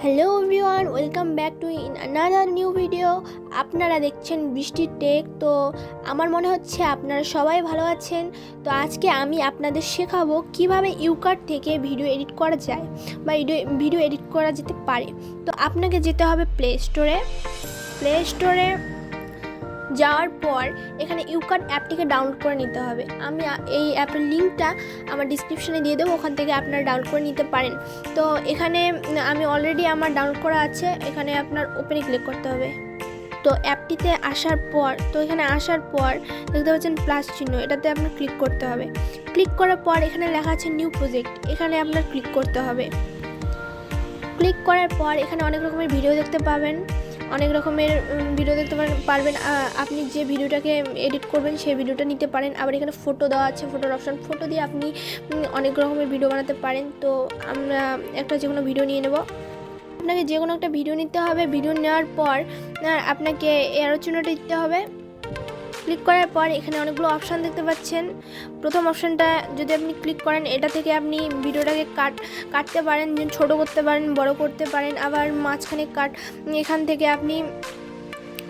Hello everyone, welcome back to another new video. আপনারা দেখছেন বৃষ্টির টেক। তো আমার মনে হচ্ছে আপনারা সবাই ভালো আছেন। তো আজকে আমি আপনাদের শেখাবো কিভাবে YouCut থেকে ভিডিও এডিট করা যায় বা ভিডিও এডিট করা যেতে পারে। তো আপনাকে যেতে হবে প্লে স্টোরে যাওয়ার পর এখানে YouCut অ্যাপটিকে ডাউনলোড করে নিতে হবে। আমি এই অ্যাপের লিঙ্কটা আমার ডিসক্রিপশনে দিয়ে দেবো, ওখান থেকে আপনারা ডাউনলোড করে নিতে পারেন। তো এখানে আমি অলরেডি আমার ডাউনলোড করা আছে, এখানে আপনার ওপেনে ক্লিক করতে হবে। তো অ্যাপটিতে আসার পর এখানে আসার পর দেখতে পাচ্ছেন প্লাস চিহ্ন, এটাতে আপনার ক্লিক করতে হবে। ক্লিক করার পর এখানে লেখা আছে নিউ প্রজেক্ট, এখানে আপনার ক্লিক করতে হবে। ক্লিক করার পর এখানে অনেক রকমের ভিডিও দেখতে পাবেন, পারবেন। আপনি যে ভিডিওটাকে এডিট করবেন সেই ভিডিওটা নিতে পারেন। আবার এখানে ফটো দেওয়া আছে, ফটোর অপশান, ফটো দিয়ে আপনি অনেক রকমের ভিডিও বানাতে পারেন। তো আমরা একটা যে কোনো ভিডিও নিয়ে নেব। আপনাকে যে কোনো একটা ভিডিও নিতে হবে। ভিডিও নেওয়ার পর আপনাকে এরো চিহ্নটা দিতে হবে। ক্লিক করার পর এখানে অনেকগুলো অপশান দেখতে পাচ্ছেন। প্রথম অপশানটা যদি আপনি ক্লিক করেন, এটা থেকে আপনি ভিডিওটাকে কাটতে পারেন, ছোট করতে পারেন, বড় করতে পারেন। আবার মাঝখানে এখান থেকে আপনি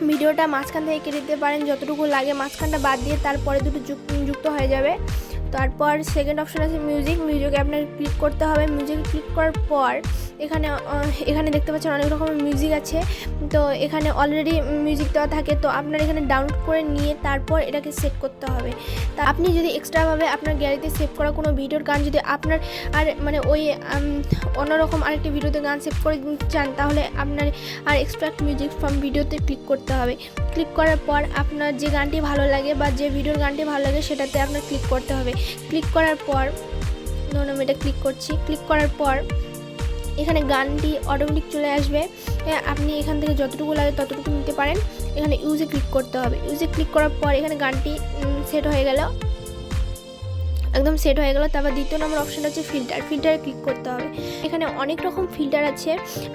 ভিডিওটা মাঝখান থেকে কেটে দিতে পারেন, যতটুকু লাগে মাঝখানটা বাদ দিয়ে তারপরে দুটো যুক্ত হয়ে যাবে। তারপর সেকেন্ড অপশান আছে মিউজিকে আপনার ক্লিক করতে হবে। মিউজিকে ক্লিক করার পর এখানে দেখতে পাচ্ছেন অনেক রকমের মিউজিক আছে। তো এখানে অলরেডি মিউজিক দেওয়া থাকে, তো আপনার এখানে ডাউনলোড করে নিয়ে তারপর এটাকে সেভ করতে হবে। তা আপনি যদি এক্সট্রাভাবে আপনার গ্যালারিতে সেভ করা কোনো ভিডিওর গান যদি আপনার অন্যরকম আরেকটি ভিডিওতে গান সেভ করে চান, তাহলে আপনার এক্সট্রাক্ট মিউজিক ফ্রম ভিডিওতে ক্লিক করতে হবে। ক্লিক করার পর আপনার যে গানটি ভালো লাগে বা যে ভিডিওর গানটি ভালো লাগে সেটাতে আপনার ক্লিক করতে হবে। ক্লিক করার পর ধরুন আমি এটা ক্লিক করছি। ক্লিক করার পর এখানে গানটি অটোমেটিক চলে আসবে। আপনি এখান থেকে যতটুকু লাগে ততটুকু নিতে পারেন। এখানে ইউজে ক্লিক করতে হবে। ইউজে ক্লিক করার পর এখানে গানটি সেট হয়ে গেল, একদম সেট হয়ে গেল। তারপর দ্বিতীয় নম্বর অপশান হচ্ছে ফিল্টারে ক্লিক করতে হবে। এখানে অনেক রকম ফিল্টার আছে,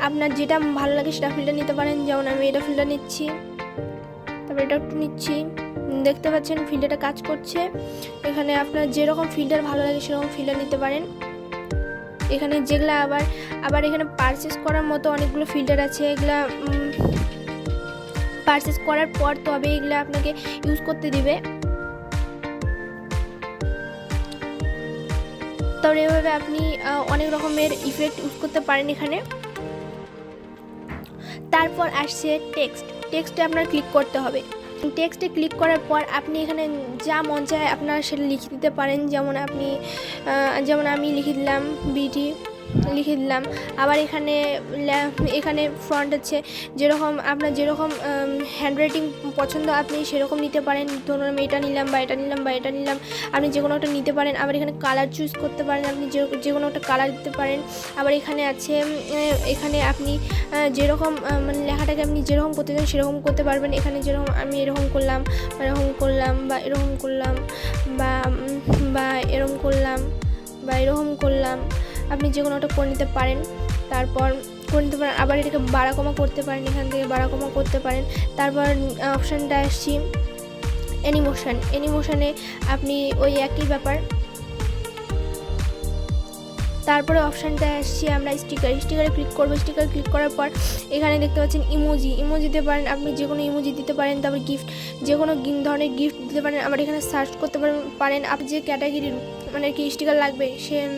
আপনার যেটা ভালো লাগে সেটা ফিল্টার নিতে পারেন। যেমন আমি এটা ফিল্টার নিচ্ছি, তারপর এটা একটু নিচ্ছি। দেখতে পাচ্ছেন ফিল্টারটা কাজ করছে। এখানে আপনার যেরকম ফিল্টার ভালো লাগে সেরকম ফিল্টার নিতে পারেন। এখানে যেগুলো আবার এখানে পারচেস করার মতো অনেকগুলো ফিল্টার আছে। এগুলা পারচেস করার পর তবে এগুলো আপনাকে ইউজ করতে দিবে। তাহলে এভাবে আপনি অনেক রকমের ইফেক্ট ইউজ করতে পারেন এখানে। তারপর আসছে টেক্সটে আপনার ক্লিক করতে হবে। টেক্সটে ক্লিক করার পর আপনি এখানে যা মন চায় আপনার সেটা লিখে দিতে পারেন। যেমন আমি লিখে দিলাম বিডি, লিখে দিলাম। আবার এখানে ফন্ট আছে, আপনার যেরকম হ্যান্ডরাইটিং পছন্দ আপনি সেরকম নিতে পারেন। ধরুন আমি এটা নিলাম বা এটা নিলাম, আপনি যে কোনো একটা নিতে পারেন। আবার এখানে কালার চুজ করতে পারেন, আপনি যে কোনো একটা কালার দিতে পারেন। আবার এখানে আছে, এখানে আপনি যেরকম লেখাটাকে আপনি যেরকম করতে চান সেরকম করতে পারবেন। এখানে যেরকম আমি এরকম করলাম বা এরকম করলাম বা এরকম করলাম বা এরকম করলাম বা এরকম করলাম, আপনি যে কোনো একটা করে নিতে পারেন। আবার এটাকে বাড়া কমা করতে পারেন, এখান থেকে বাড়া কমা করতে পারেন। তারপর অপশানটা আসছি অ্যানিমেশনে আপনি ওই একই ব্যাপার। তারপরে অপশানটা আসছি আমরা স্টিকারে ক্লিক করবো। স্টিকারে ক্লিক করার পর এখানে দেখতে পাচ্ছেন ইমোজি দিতে পারেন, আপনি যে কোনো ইমোজি দিতে পারেন। তারপর গিফট, যে কোনো ধরনের গিফট দিতে পারেন। আবার এখানে সার্চ করতে পারেন আপনি যে ক্যাটাগরির কি স্টিকার লাগবে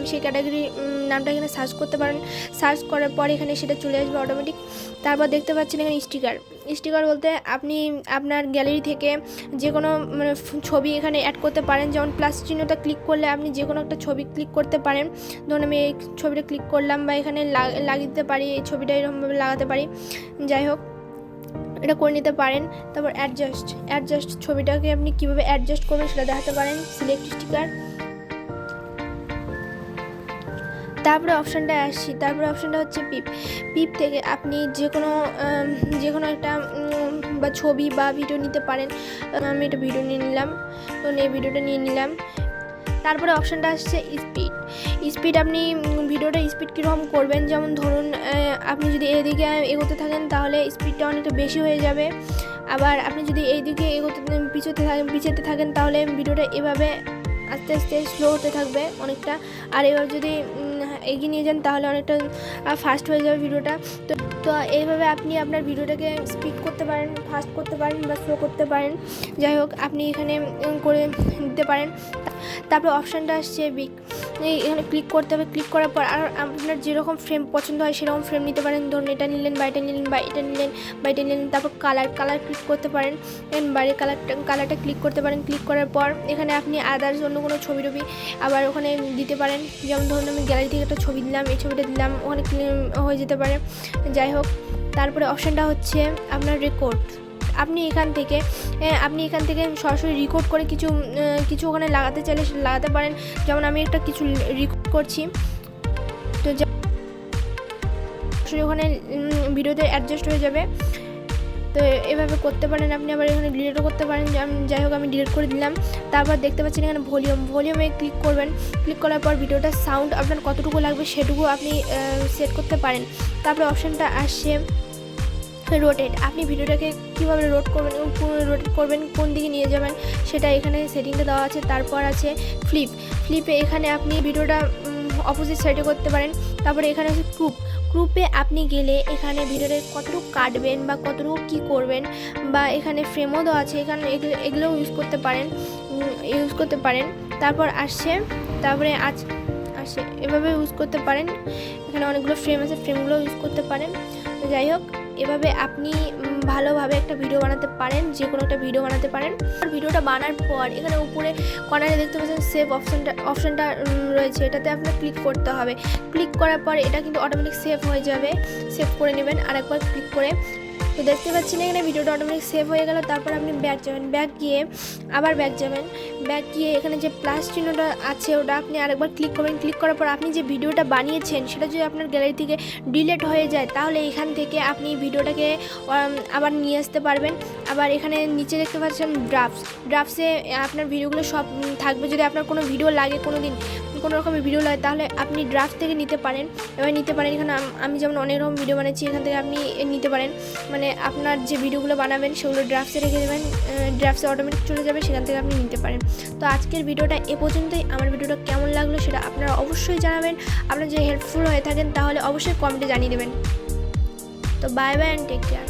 সেই ক্যাটাগরির নামটা এখানে সার্চ করতে পারেন। সার্চ করার পর এখানে সেটা চলে আসবে অটোমেটিক। তারপর দেখতে পাচ্ছেন এখানে স্টিকার বলতে আপনি আপনার গ্যালারি থেকে যে কোনো ছবি এখানে অ্যাড করতে পারেন। যেমন প্লাস চিহ্নটা ক্লিক করলে আপনি যে কোনো একটা ছবি ক্লিক করতে পারেন। ধরুন আমি এই ছবিটা ক্লিক করলাম বা এখানে লাগিয়ে দিতে পারি, এই ছবিটা এরকমভাবে লাগাতে পারি। যাই হোক, এটা করে নিতে পারেন। তারপর অ্যাডজাস্ট ছবিটাকে আপনি কীভাবে অ্যাডজাস্ট করবেন সেটা দেখাতে পারেন। Select sticker. তারপরে অপশানটা আসছি। তারপরে অপশানটা হচ্ছে পিপ থেকে আপনি যে কোনো একটা বা ছবি বা ভিডিও নিতে পারেন। আমি এটা ভিডিও নিয়ে নিলাম, তো এই ভিডিওটা নিয়ে নিলাম। তারপরে অপশানটা আসছে স্পিড। আপনি ভিডিওটা স্পিড কীরকম করবেন, যেমন ধরুন আপনি যদি এদিকে এগোতে থাকেন তাহলে স্পিডটা অনেকটা বেশি হয়ে যাবে। আবার আপনি যদি এইদিকে পিছাতে থাকেন তাহলে ভিডিওটা এভাবে আস্তে আস্তে স্লো হতে থাকবে অনেকটা। আর এবার যদি এগিয়ে নিয়ে যান তাহলে অনেকটা ফাস্ট হয়ে যাবে ভিডিওটা। তো তো এইভাবে আপনি আপনার ভিডিওটাকে স্পিড করতে পারেন, ফাস্ট করতে পারেন বা স্লো করতে পারেন, যাই হোক আপনি এখানে করে দিতে পারেন। তারপরে অপশানটা আসছে এখানে ক্লিক করতে হবে। ক্লিক করার পর আর আপনার যেরকম ফ্রেম পছন্দ হয় সেরকম ফ্রেম নিতে পারেন। ধরুন এটা নিলেন বা এটা নিলেন বা এটা নিলেন বা এটা নিলেন। তারপর কালার ক্লিক করতে পারেন, বাইরে কালারটা ক্লিক করতে পারেন। ক্লিক করার পর এখানে আপনি আদার্স অন্য কোনো ছবি টবি আবার ওখানে দিতে পারেন। যেমন ধরুন আমি গ্যালারি থেকে একটা ছবি দিলাম, এই ছবিটা দিলাম, ওখানে হয়ে যেতে পারে, যাই হোক। তারপরে অপশানটা হচ্ছে আপনার রেকর্ড। আপনি এখান থেকে সরাসরি রেকর্ড করে কিছু ওখানে লাগাতে চাইলে সেটা লাগাতে পারেন। যেমন আমি একটা কিছু রেকর্ড করছি, তো ওখানে ভিডিওতে অ্যাডজাস্ট হয়ে যাবে। তো এভাবে করতে পারেন আপনি। আবার এখানে ডিলিটও করতে পারেন, যাই হোক আমি ডিলিট করে দিলাম। তারপর দেখতে পাচ্ছেন এখানে ভলিউমে ক্লিক করবেন। ক্লিক করার পর ভিডিওটার সাউন্ড আপনার কতটুকু লাগবে সেটুকু আপনি সেট করতে পারেন। তারপরে অপশানটা আসছে রোটেট। আপনি ভিডিওটাকে কীভাবে রোটেট করবেন, কোন দিকে নিয়ে যাবেন সেটা এখানে সেটিংটা দেওয়া আছে। তারপর আছে ফ্লিপে এখানে আপনি ভিডিওটা অপোজিট সাইডে করতে পারেন। তারপরে এখানে আছে গ্রুপে আপনি গেলে এখানে ভিডিওটা কতটুকু কাটবেন বা কতটুকু কী করবেন, বা এখানে ফ্রেমও দেওয়া আছে, এখানে এগুলোও ইউজ করতে পারেন। তারপর আসছে এভাবে ইউজ করতে পারেন। এখানে অনেকগুলো ফ্রেম আছে, ফ্রেমগুলো ইউজ করতে পারেন। তো যাই হোক এভাবে আপনি ভালোভাবে একটা ভিডিও বানাতে পারেন, যে কোনো একটা ভিডিও বানাতে পারেন। ভিডিওটা বানার পর এখানে উপরে কর্নারে দেখতে পাচ্ছেন সেভ অপশানটা রয়েছে, এটাতে আপনার ক্লিক করতে হবে। ক্লিক করার পর এটা কিন্তু অটোমেটিক সেভ হয়ে যাবে, সেভ করে নেবেন আরেকবার ক্লিক করে। তো দেখতে পাচ্ছেন এখানে ভিডিওটা অটোমেটিক সেভ হয়ে গেল। তারপর আপনি ব্যাক যাবেন, ব্যাক গিয়ে এখানে যে প্লাস চিহ্নটা আছে ওটা আপনি আরেকবার ক্লিক করবেন। ক্লিক করার পর আপনি যে ভিডিওটা বানিয়েছেন সেটা যদি আপনার গ্যালারি থেকে ডিলিট হয়ে যায় তাহলে এখান থেকে আপনি ভিডিওটাকে আবার নিয়ে আসতে পারবেন। আবার এখানে নিচে দেখতে পাচ্ছেন ড্রাফটসে আপনার ভিডিওগুলো সব থাকবে। যদি আপনার কোনো ভিডিও লাগে, কোনো রকমের ভিডিও লাগে তাহলে আপনি ড্রাফট থেকে নিতে পারেন। এখানে আমি যেমন অনেক রকম ভিডিও বানাচ্ছি, এখান থেকে আপনি নিতে পারেন। মানে আপনার যে ভিডিওগুলো বানাবেন সেগুলো ড্রাফটসে রেখে দেবেন, ড্রাফটসে অটোমেটিক চলে যাবে, সেখান থেকে আপনি নিতে পারেন। তো আজকের ভিডিওটা এ পর্যন্তই। আমার ভিডিওটা কেমন লাগলো সেটা আপনারা অবশ্যই জানাবেন। আপনারা যদি হেল্পফুল হয়ে থাকেন তাহলে অবশ্যই কমেন্টে জানিয়ে দেবেন। তো বাই অ্যান্ড টেক কেয়ার।